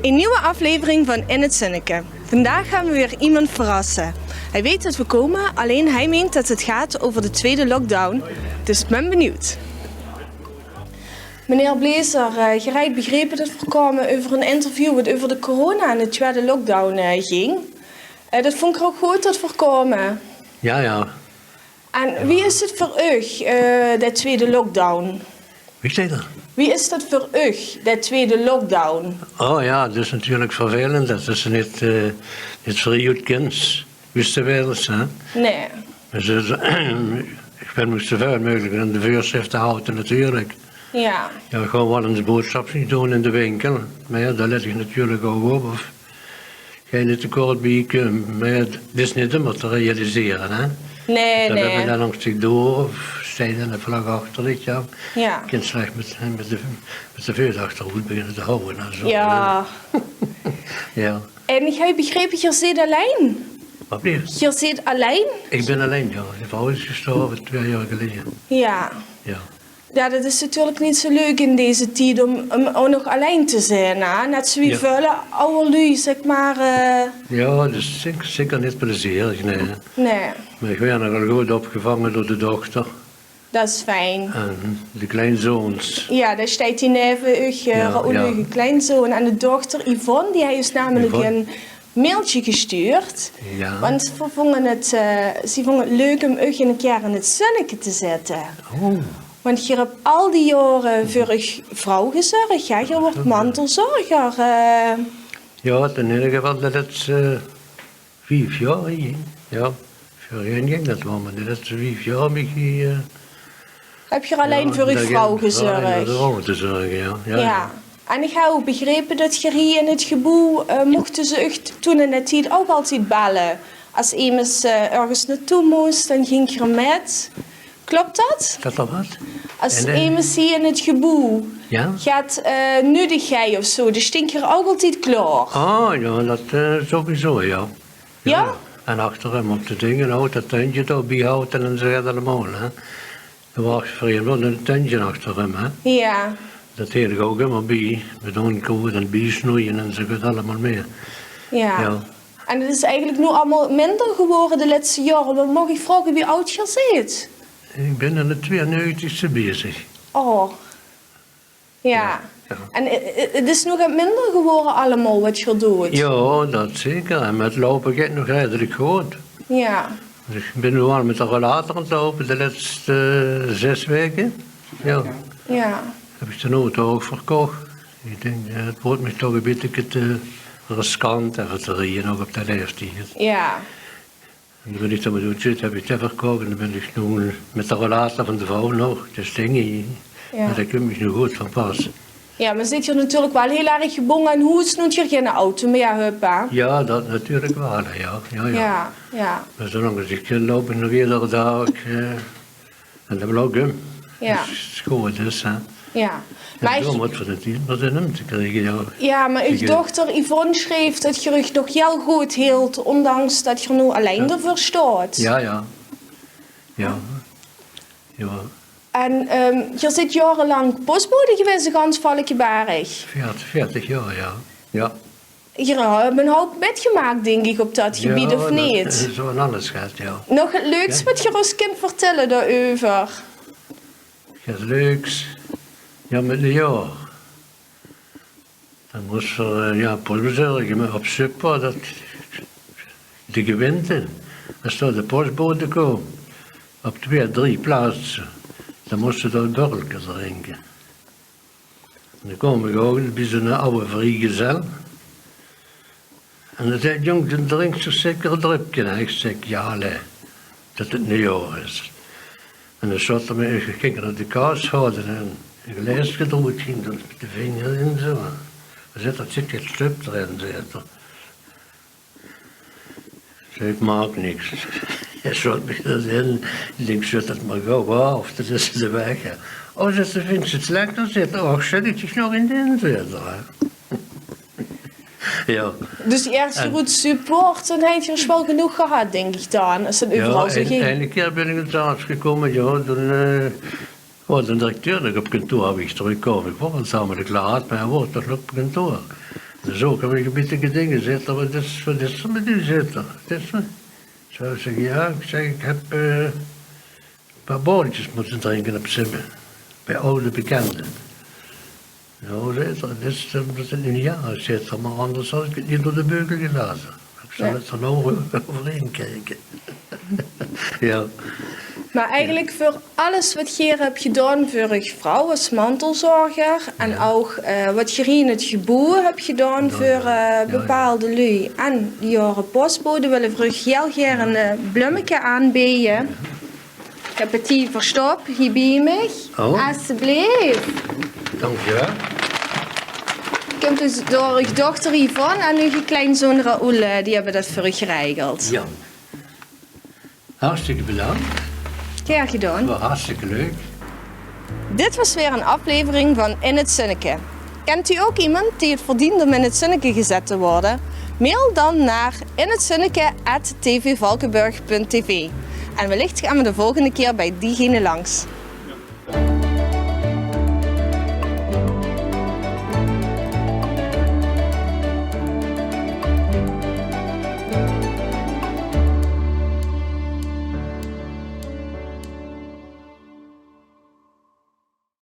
Een nieuwe aflevering van In het Zinneke. Vandaag gaan we weer iemand verrassen. Hij weet dat we komen, alleen hij meent dat het gaat over de tweede lockdown. Dus ik ben benieuwd. Meneer Blezer, je hebt begrepen dat we komen over een interview wat over de corona en de tweede lockdown ging. Dat vond ik ook goed dat we komen. Ja. En wie is het voor u, de tweede lockdown? Wie zei dat? Wie is dat voor u, de tweede lockdown? Oh ja, dat is natuurlijk vervelend. Dat is niet voor je kind. Wist je wel eens, hè? Nee. Dus, ik ben me zoveel mogelijk in de voorschrift te houden natuurlijk. Ja. Ja, gewoon wel eens boodschappen doen in de winkel. Maar ja, daar let je natuurlijk ook op. Of ga je niet tekort bij je kunt. Maar ja, het is niet immer te realiseren, hè? Nee. Dan heb je dan langs zich door, of sta je dan de vlag achter dit, ja. Ja. Je kunt slecht met de veerachterhoed beginnen te houden en zo. Ja. Ja. En ik heb begrepen, je zit alleen. Wat meer? Je zit alleen? Ik ben alleen, ja. De vrouw is gestorven 2 jaar geleden. Ja. Ja. Ja, dat is natuurlijk niet zo leuk in deze tijd om ook nog alleen te zijn, hè? Net zoals vele oude lui, zeg maar. Ja, dat is zeker niet plezierig, nee. Nee. Maar ik werd nogal goed opgevangen door de dochter. Dat is fijn. En de kleinzoons. Ja, daar staat hij neven uw kleinzoon en de dochter Yvonne, die heeft namelijk een mailtje gestuurd. Ja. Want ze vonden het leuk om u een keer in het zinnetje te zetten. Oh. Want je hebt al die jaren voor je vrouw gezorgd, ja? Je wordt mantelzorger. Ja, in ieder geval dat het 5 jaar ging. Ja, voorheen ging dat wel, maar dat is 5 jaar met je... Heb je alleen voor je vrouw gezorgd? Voor de vrouw te zorgen, ja. En ik heb ook begrepen dat je hier in het gebouw mochten ze echt toen in de tijd ook altijd bellen. Als iemand ergens naartoe moest, dan ging je met. Klopt dat? Is dat wat? Als iemand hier in het gebouw gaat nuttigheid of zo, dan stink je er ook altijd klaar. Oh ja, dat sowieso, ja. Ja? En achter hem op de dingen, houdt dat tuintje toch bijhouden en zo allemaal, hè. Er was vreemd wel een tuintje achter hem, hè. Ja. Dat deed ik ook helemaal bij, met onkomen en biesnoeien en zo gaat allemaal meer. Ja. En het is eigenlijk nu allemaal minder geworden de laatste jaren. Dan mag ik vragen wie oud je zit? Ik ben in de 92e bezig. Oh. Ja. En het is nog wat minder geworden allemaal wat je doet? Ja, dat zeker. En met lopen gaat het nog redelijk goed. Ja. Dus ik ben nu al met de rollator aan het lopen de laatste 6 weken. Ja. Ja. Heb ik de auto ook verkocht. Ik denk, het wordt me toch een beetje te riskant en te rijden ook op de leeftijd. Ja. En dan ben ik dan met het heb ik het verkocht en dan ben ik nu met de rollator van de vrouw nog. Dus dingen. Ja. Daar kun je me nu goed van passen. Ja, maar zit je natuurlijk wel heel erg gebonden aan hoe snoet je geen auto meer hebt, hè? Ja, dat natuurlijk wel, ja. Ja. Maar zolang als ik kan lopen nog iedere dag en dat wil ook hem. Ja. Dat is goed, dus, hè. Ja. Maar zo moet voor de tien wat in hem te krijgen, ja. Ja, maar uw dochter Yvonne schreef dat je rug nog heel goed hield, ondanks dat je nu alleen ervoor staat. Ja. En je zit jarenlang postbode geweest, gans Valkenberg. 40 jaar, ja. Je hebt een hoop metgemaakt, denk ik, op dat gebied, of niet? Dat is zo'n alles gaat, ja. Nog het leukste wat je ons kunt vertellen daarover? Het leuks. Ja, met een jaar. Dan moest er postbezorgen, maar op Suppa, dat de gewinten. Als er de postbode kwam, op 2, 3 plaatsen, dan moesten ze dat borreltje drinken. En dan kwam ik ook bij zo'n oude vrijgezel. En dan zei jong, dan drinkt ze zeker een drupje. En ik zei, ja, dat het nieuwjaar is. En dan zat er mee, ik ging naar de kaas houden en een glas gedroogd ging dan met de vinger in zo. Er zit geen slup erin, zei er. Zei, ik maak niks. Hij zat me erin. Ik denk, zet het maar gauw af, dat is de weg. Oh, ze vindt het lekker, zit. Och, zet ik zich nog in de inzetter. Ja. Dus eerst je goed support en heeft je dus wel genoeg gehad, denk ik dan, als het overal zo ging. Ja, ene keer ben ik in het arts gekomen, ja, toen was de directeur nog op kantoor, heb ik teruggekomen. Ik was al samen de klaar, maar hij was toch op kantoor. Zo kan ik een beetje dingen zitten. Wat is er met u zitten? Zou ik zeggen, ja, ik heb een paar bolletjes moeten drinken op Simmen. Bij oude bekenden. Nou, dat is een jaar zit er, maar anders had ik het niet door de beugel gelaten. Ik zal het er nou overheen kijken. Ja. Maar eigenlijk voor alles wat je hebt gedaan voor je vrouw als mantelzorger en ook wat je in het gebouw hebt gedaan voor bepaalde lui en die jaren postbode willen voor je heel graag een bloemetje aanbieden. Ik heb het hier verstopt, hier bij mij. Oh. Alsjeblieft. Dankjewel. Komt dus door je dochter hiervan en nu je kleinzoon Raoul, die hebben dat voor je geregeld. Ja. Hartstikke bedankt. Graag gedaan. Het was hartstikke leuk. Dit was weer een aflevering van In het Zinneke. Kent u ook iemand die het verdient om in het zinneke gezet te worden? Mail dan naar inhetzinneke@tvvalkenburg.tv. En wellicht gaan we de volgende keer bij diegene langs.